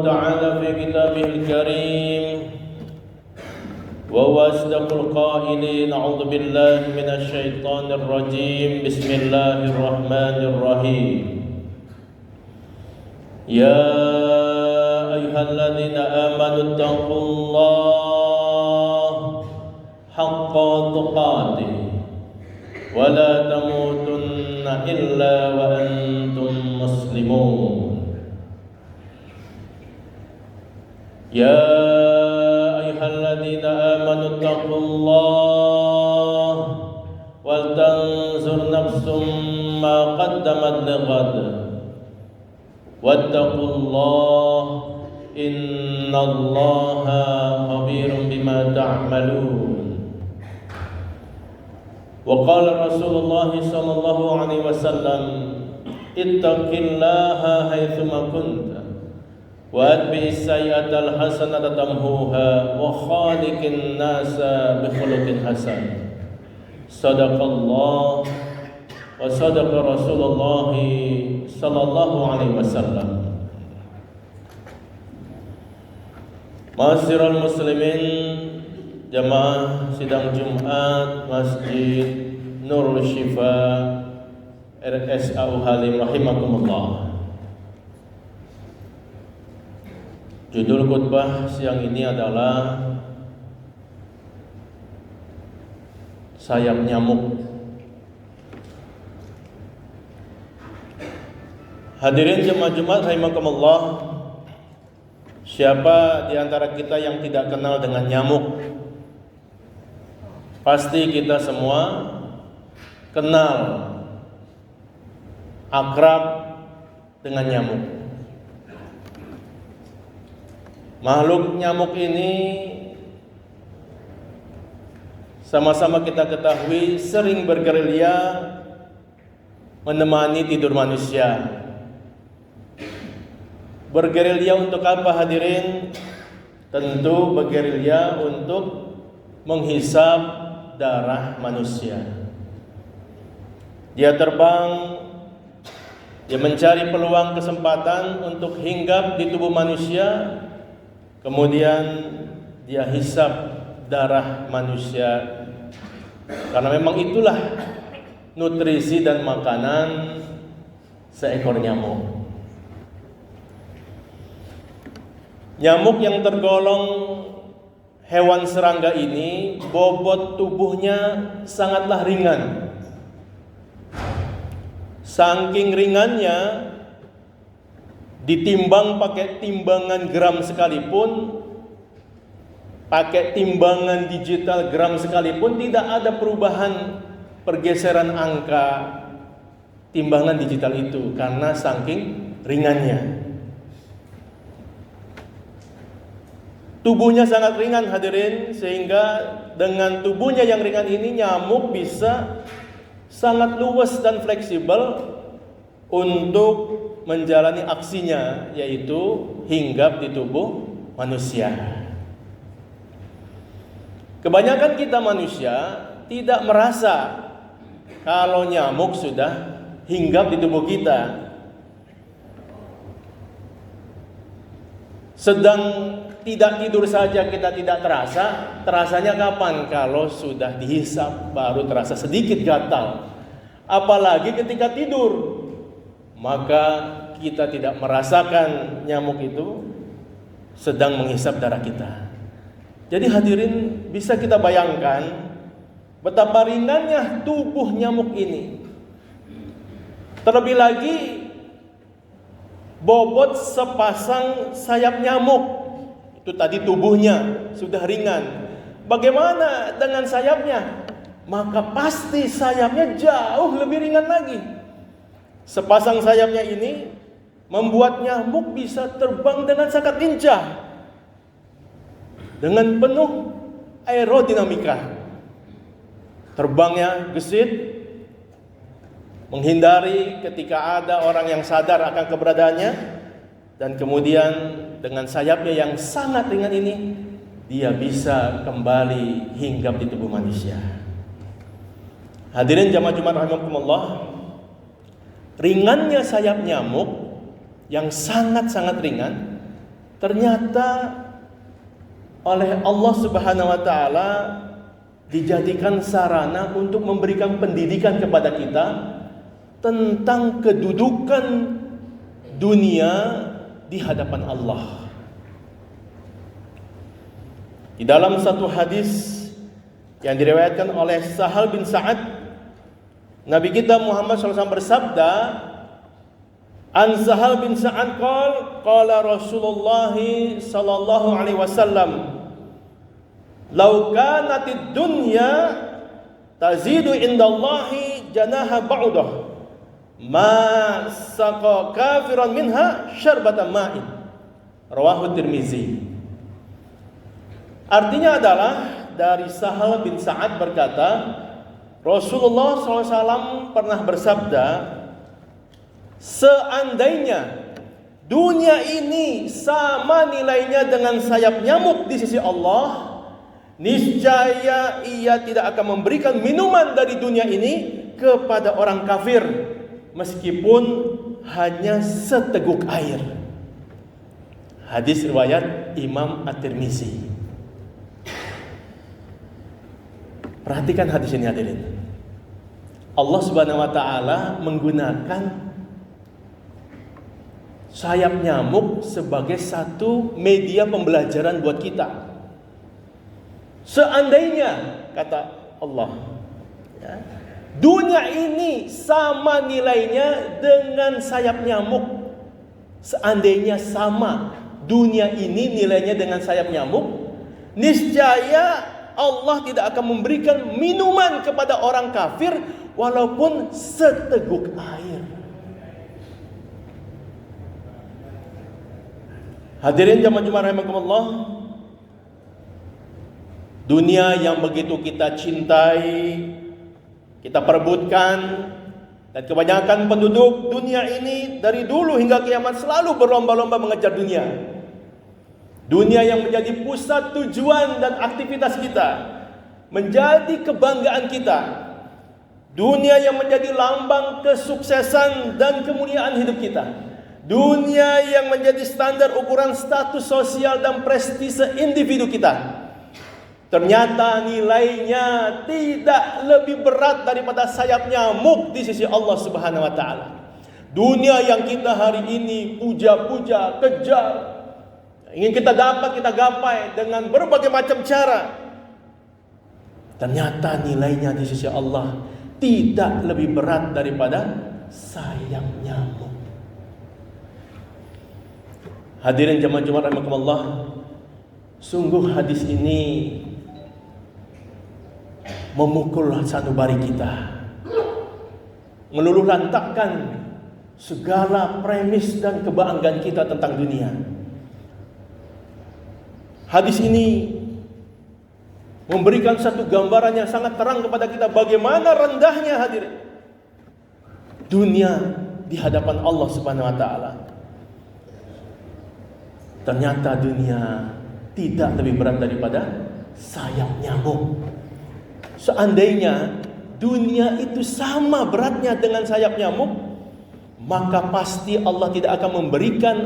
تعالى في كتابه الكريم وهو أصدق القائلين أعوذ بالله من الشيطان الرجيم بسم الله الرحمن الرحيم يا أيها الذين آمنوا اتقوا الله حق تقاته ولا تموتن إلا وأنتم مسلمون يا أيها الذين آمنوا اتقوا الله ولتنظر نفس ما قدمت لغد واتقوا الله إن الله خبير بما تعملون وقال رسول الله صلى الله عليه وسلم اتق الله حيثما كنت وأتبع السيئة الحسنة تمحوها وخالق الناس بخلق حسن صدق الله وصدق رسول الله صلى الله عليه وسلم. Ma'asyiral muslimin, jamaah sidang Jumat Masjid Nurul Syifa RSAU Halim rahimakumullah. Judul khutbah siang ini adalah sayap nyamuk. Hadirin jemaah Jumat rahimakumullah, siapa di antara kita yang tidak kenal dengan nyamuk? Pasti kita semua kenal, akrab dengan nyamuk. Makhluk nyamuk ini sama-sama kita ketahui sering bergerilya menemani tidur manusia. Bergerilya untuk apa hadirin? Tentu bergerilya untuk menghisap darah manusia. Dia terbang, dia mencari peluang kesempatan untuk hinggap di tubuh manusia. Kemudian dia hisap darah manusia, karena memang itulah nutrisi dan makanan seekor nyamuk. Nyamuk yang tergolong hewan serangga ini bobot tubuhnya sangatlah ringan. Saking ringannya, ditimbang pakai timbangan gram sekalipun, pakai timbangan digital gram sekalipun, tidak ada perubahan pergeseran angka timbangan digital itu karena saking ringannya. Tubuhnya sangat ringan hadirin, sehingga dengan tubuhnya yang ringan ini nyamuk bisa sangat luwes dan fleksibel untuk menjalani aksinya, yaitu hinggap di tubuh manusia. Kebanyakan kita manusia tidak merasa kalau nyamuk sudah hinggap di tubuh kita. Sedang tidak tidur saja kita tidak terasa, terasanya kapan? Kalau sudah dihisap baru terasa sedikit gatal. Apalagi ketika tidur, maka kita tidak merasakan nyamuk itu sedang menghisap darah kita. Jadi hadirin, bisa kita bayangkan betapa ringannya tubuh nyamuk ini. Terlebih lagi bobot sepasang sayap nyamuk. Itu tadi tubuhnya sudah ringan. Bagaimana dengan sayapnya? Maka pasti sayapnya jauh lebih ringan lagi. Sepasang sayapnya ini membuat nyamuk bisa terbang dengan sangat lincah, dengan penuh aerodinamika. Terbangnya gesit, menghindari ketika ada orang yang sadar akan keberadaannya, dan kemudian dengan sayapnya yang sangat ringan ini, dia bisa kembali hinggap di tubuh manusia. Hadirin jamaah Jumat rahimakumullah, ringannya sayap nyamuk yang sangat-sangat ringan ternyata oleh Allah Subhanahu wa taala dijadikan sarana untuk memberikan pendidikan kepada kita tentang kedudukan dunia di hadapan Allah. Di dalam satu hadis yang diriwayatkan oleh Sahal bin Sa'ad, Nabi kita Muhammad SAW bersabda, An Sahal bin Sa'ad qala Rasulullah sallallahu alaihi wasallam, "Lau kanatid dunya tazidu indallahi janaha ba'udah, ma saqa kafiran minha syarbatan ma'in." Rawahu Tirmizi. Artinya adalah dari Sahal bin Sa'ad berkata, Rasulullah SAW pernah bersabda, seandainya dunia ini sama nilainya dengan sayap nyamuk di sisi Allah, niscaya ia tidak akan memberikan minuman dari dunia ini kepada orang kafir, meskipun hanya seteguk air. Hadis riwayat Imam At-Tirmizi. Perhatikan hadis ini hadirin. Allah Subhanahu wa taala menggunakan sayap nyamuk sebagai satu media pembelajaran buat kita. Seandainya, kata Allah, ya, dunia ini sama nilainya dengan sayap nyamuk. Seandainya sama dunia ini nilainya dengan sayap nyamuk, niscaya Allah tidak akan memberikan minuman kepada orang kafir walaupun seteguk air. Hadirin jamaah Jumat rahimakumullah, dunia yang begitu kita cintai, kita perebutkan, dan kebanyakan penduduk dunia ini dari dulu hingga kiamat selalu berlomba-lomba mengejar dunia. Dunia yang menjadi pusat tujuan dan aktivitas kita, menjadi kebanggaan kita. Dunia yang menjadi lambang kesuksesan dan kemuliaan hidup kita. Dunia yang menjadi standar ukuran status sosial dan prestise individu kita. Ternyata nilainya tidak lebih berat daripada sayap nyamuk di sisi Allah Subhanahu wa taala. Dunia yang kita hari ini puja-puja, kejar, ingin kita dapat, kita gapai dengan berbagai macam cara, ternyata nilainya di sisi Allah tidak lebih berat daripada sayap nyamuk. Hadirin jamaah Jumat rahimakumullah, sungguh hadis ini memukul sanubari kita, meluluh lantakkan segala premis dan kebanggaan kita tentang dunia. Hadis ini memberikan satu gambaran yang sangat terang kepada kita bagaimana rendahnya hadirin dunia di hadapan Allah Subhanahu wa taala. Ternyata dunia tidak lebih berat daripada sayap nyamuk. Seandainya dunia itu sama beratnya dengan sayap nyamuk, maka pasti Allah tidak akan memberikan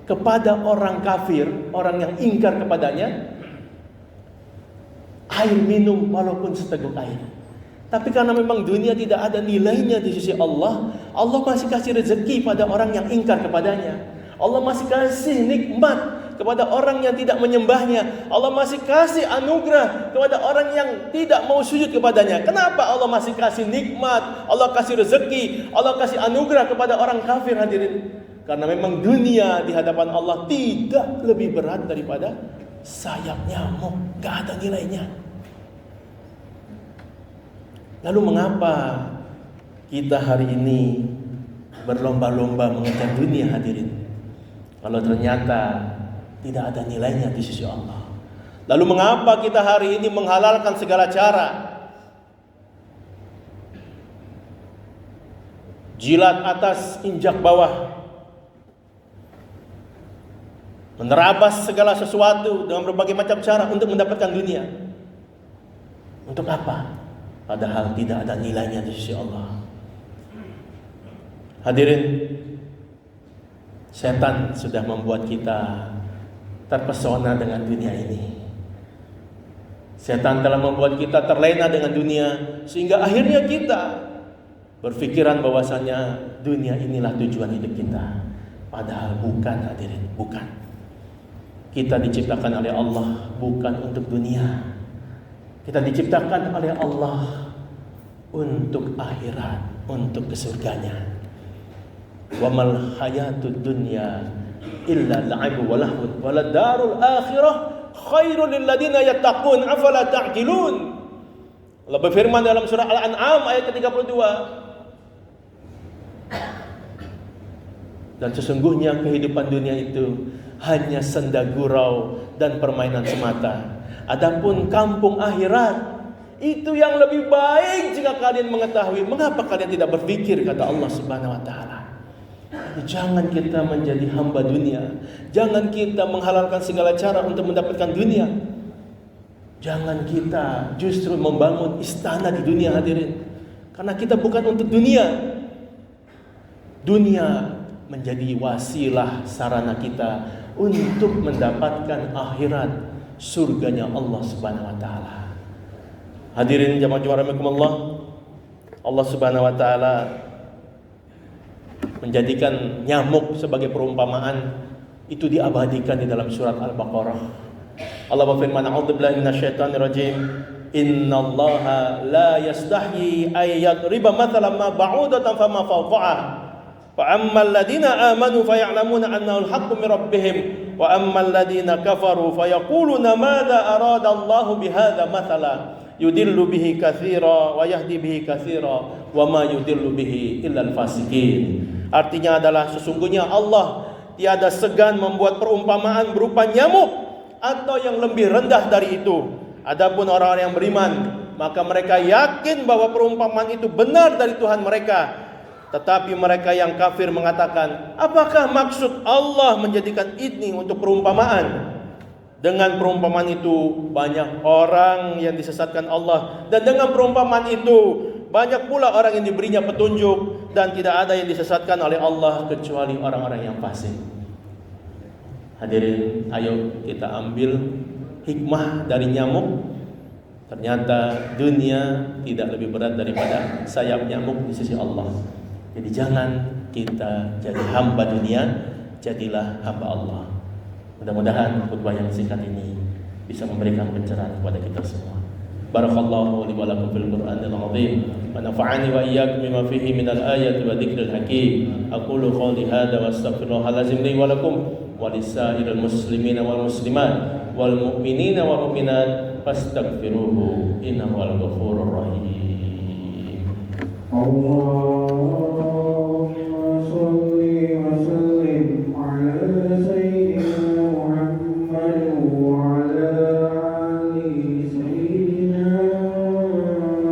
kepada orang kafir, orang yang ingkar kepadanya, air minum walaupun seteguk air. Tapi karena memang dunia tidak ada nilainya di sisi Allah, Allah masih kasih rezeki pada orang yang ingkar kepadanya. Allah masih kasih nikmat kepada orang yang tidak menyembahnya. Allah masih kasih anugerah kepada orang yang tidak mau sujud kepadanya. Kenapa Allah masih kasih nikmat, Allah kasih rezeki, Allah kasih anugerah kepada orang kafir hadirin? Karena memang dunia di hadapan Allah tidak lebih berat daripada sayap nyamuk, gak ada nilainya. Lalu mengapa kita hari ini berlomba-lomba mengejar dunia hadirin, kalau ternyata tidak ada nilainya di sisi Allah? Lalu mengapa kita hari ini menghalalkan segala cara, jilat atas injak bawah, menerabas segala sesuatu dengan berbagai macam cara untuk mendapatkan dunia? Untuk apa? Padahal tidak ada nilainya di sisi Allah. Hadirin, Setan sudah membuat kita terpesona dengan dunia ini. Setan telah membuat kita terlena dengan dunia, sehingga akhirnya kita berpikiran bahwasanya dunia inilah tujuan hidup kita. Padahal bukan, hadirin, bukan. Kita diciptakan oleh Allah bukan untuk dunia. Kita diciptakan oleh Allah untuk akhirat, untuk ke surganya. Wa mal hayatud dunya illa la'ib wa lahwun wa ladarul akhirah khairul lil ladina yattaqun afala ta'qilun. Allah berfirman dalam surah Al-An'am ayat ke-32. Dan sesungguhnya kehidupan dunia itu hanya senda gurau dan permainan semata. Adapun kampung akhirat itu yang lebih baik jika kalian mengetahui. Mengapa kalian tidak berpikir, kata Allah Subhanahu wa taala. Jangan kita menjadi hamba dunia. Jangan kita menghalalkan segala cara untuk mendapatkan dunia. Jangan kita justru membangun istana di dunia, hadirin. Karena kita bukan untuk dunia. Dunia menjadi wasilah sarana kita untuk mendapatkan akhirat, surganya Allah Subhanahu wa taala. Hadirin jamaah rahimakumullah, Allah Subhanahu wa taala menjadikan nyamuk sebagai perumpamaan itu diabadikan di dalam surat Al-Baqarah. Allah berfirman, "A'udzubillahi minasyaitonir rajim. Innallaha la yastahyi ay yadriba mathalan ma ba'udatan fama fawqaha. Fa ammal ladina amanu faya'lamuna annahu al-haqqu min rabbihim wa ammal ladina kafaru fayaquluna madza arada Allahu bihadza mathala yudillu bihi katsira wa yahdi bihi katsira wa ma yudillu bihi illa al-fasiqin." Artinya adalah sesungguhnya Allah tiada segan membuat perumpamaan berupa nyamuk atau yang lebih rendah dari itu. Adapun orang-orang yang beriman, maka mereka yakin bahwa perumpamaan itu benar dari Tuhan mereka. Tetapi mereka yang kafir mengatakan, apakah maksud Allah menjadikan ini untuk perumpamaan? Dengan perumpamaan itu banyak orang yang disesatkan Allah, dan dengan perumpamaan itu banyak pula orang yang diberinya petunjuk, dan tidak ada yang disesatkan oleh Allah kecuali orang-orang yang fasik. Hadirin, ayo kita ambil hikmah dari nyamuk. Ternyata dunia tidak lebih berat daripada sayap nyamuk di sisi Allah. Jadi jangan kita jadi hamba dunia, jadilah hamba Allah. Mudah-mudahan khutbah yang singkat ini bisa memberikan pencerahan kepada kita semua. Barakallahu li wa lakum fil Qur'anil azim wa nafa'ani wa iyyakum bima fihi minal ayati wa dzikril hakim. Aqulu qouli hadza wa astaghfirullahal azim li wa lakum wa lisairil muslimina wal muslimat wal mu'minina wal mu'minat fastaghfiruhu innahu wal ghafurur rahim. Allahumma shalli wa sallim ala sayyidina Muhammad wa ala ali sayyidina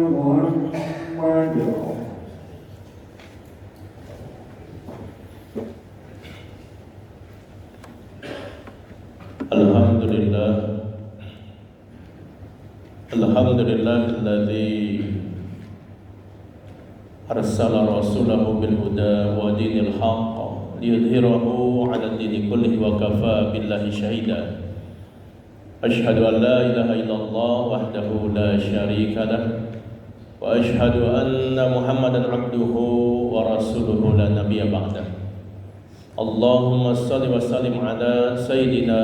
Muhammad. Alhamdulillahilladzi arsala rasulahu bil huda wa dinil haqq liyudhhirahu 'ala ad-dini kullihi wa kafa billahi shahida. Asyhadu an la ilaha illallah wahdahu la syarika lah wa asyhadu anna Muhammadan 'abduhu wa rasuluhu la nabiyya ba'dah. Allahumma shalli wa sallim ala sayyidina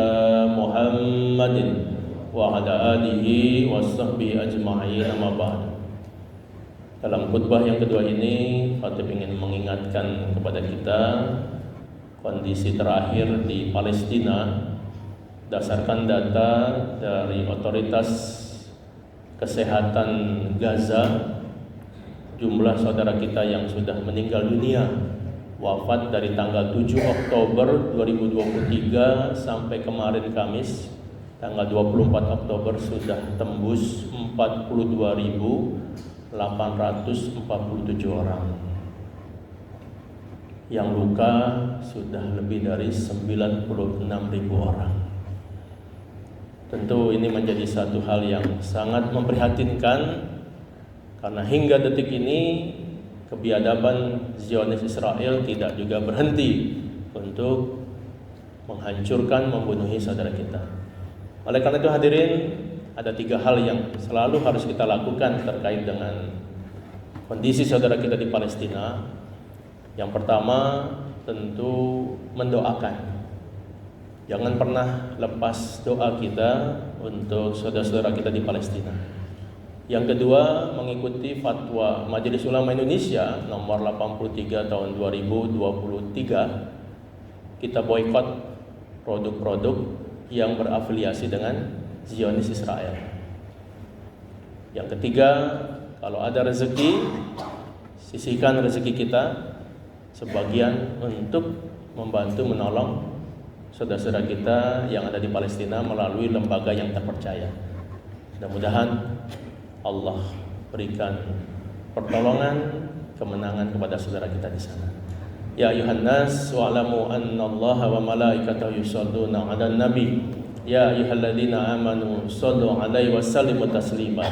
Muhammadin wa ala alihi wa sahbihi ajma'in, amma ba'd. Dalam khutbah yang kedua ini, Khatib ingin mengingatkan kepada kita kondisi terakhir di Palestina. Berdasarkan data dari otoritas kesehatan Gaza, jumlah saudara kita yang sudah meninggal dunia wafat dari tanggal 7 Oktober 2023 sampai kemarin Kamis tanggal 24 Oktober sudah tembus 42.847 orang. Yang luka sudah lebih dari 96.000 orang. Tentu ini menjadi satu hal yang sangat memprihatinkan, karena hingga detik ini kebiadaban Zionis Israel tidak juga berhenti untuk menghancurkan, membunuhi saudara kita. Oleh karena itu hadirin, ada 3 hal yang selalu harus kita lakukan terkait dengan kondisi saudara kita di Palestina. Yang pertama, tentu mendoakan. Jangan pernah lepas doa kita untuk saudara-saudara kita di Palestina. Yang kedua, mengikuti fatwa Majelis Ulama Indonesia nomor 83 tahun 2023. Kita boikot produk-produk yang berafiliasi dengan Zionis Israel. Yang ketiga, kalau ada rezeki, sisihkan rezeki kita sebagian untuk membantu menolong saudara-saudara kita yang ada di Palestina melalui lembaga yang terpercaya. Mudah-mudahan Allah berikan pertolongan, kemenangan kepada saudara kita di sana. Ya ayuhan nas wa'lamu annallaha wa malaikatahu yusholluna 'alan nabi. Ya ayyuhalladzina amanu shallu 'alaihi wa sallimu taslima.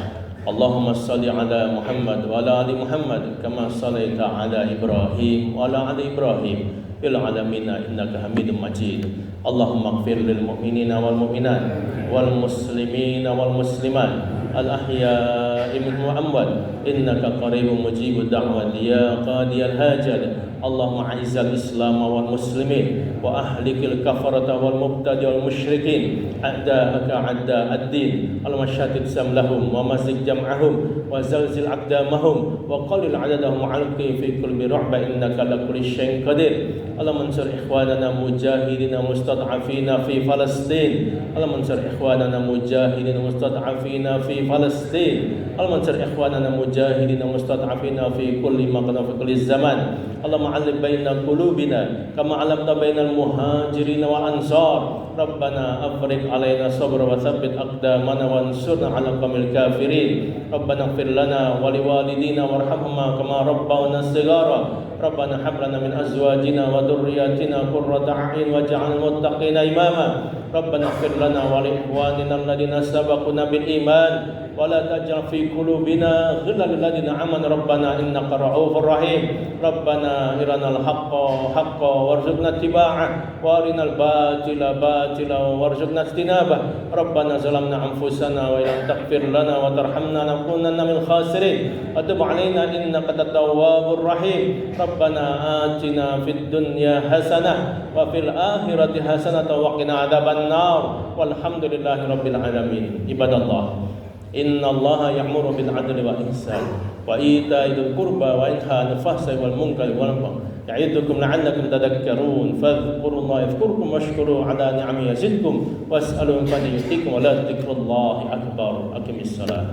Allahumma shalli 'ala Muhammad wa 'ala ali Muhammad kama shallaita 'ala Ibrahim wa 'ala ali Ibrahim fil 'alamin innaka Hamidum Majid. Allahumma ighfir lil mu'minina wal mu'minat wal muslimina wal muslimat al-ahya'i minhum wa amwat innaka qaribun mujibud da'wat ya qadiyal hajat. Allahumma a'izzal islam wal muslimin wa ahlikil kafarata wal mubtadi wal musyrikin a'da'aka a'da'ad-din. Allahumma shattit samlahum wa mazik jam'ahum wa zalzil aqdamahum wa qalil 'adadahum 'alqi fi kulli ru'ba innaka ala kulli syai'in qadir. Allahumma ansur ikhwanana mujahidina mustad'afina fi Palestin. Allahumma ansur ikhwanana mujahidina mustad'afina fi Palestin. Allahumma ansur ikhwanana mujahidina mustad'afina fi kulli maqam fi kulli zaman. Allahumma alif baina qulubina kama alamta bainal muhajirin wal ansar. Rabbana afriq alaina sabra wa tsabbit aqdamana wansurna 'alal qawmil kafirin. Rabbana ighfir lana wa liwalidina warhamhuma kama rabbawna shighara. Rabbana hab lana min azwajina wa dhurriyyatina qurrata a'yun waj'alna muttaqina imama. Rabbana ighfir lana wa li ikhwanina alladhina sabaquna bil iman wa la taj'al fi qulubina ghillan lil ladzina amanu rabbana innaka ra'ufur rahim. Rabbana arinal haqqa warzuqna ittiba'ah wa arinal batila batila warzuqna ijtinabah. Rabbana zalamna anfusana wa illam taghfir lana wa tarhamna lanakunanna minal khasirin. Wa tub 'alaina innaka at-tawwabur rahim. Rabbana atina fid dunya hasanah wa fil akhirati hasanah wa qina adzabannar. Walhamdulillahi rabbil alamin. Ibadallah, innallaha ya'muru bil 'adli wal ihsan wa ita'i dzil qurba wa yanha 'anil fahsai wal munkari wal baghi ya'idukum la'allakum tadhakkarun. Fadhkurullaha yadhkurkum washkuru 'ala ni'amihi yazidkum was'aluhu min fadlihi yutiikum wa la dzikrullahi akbar. Aqimis salat.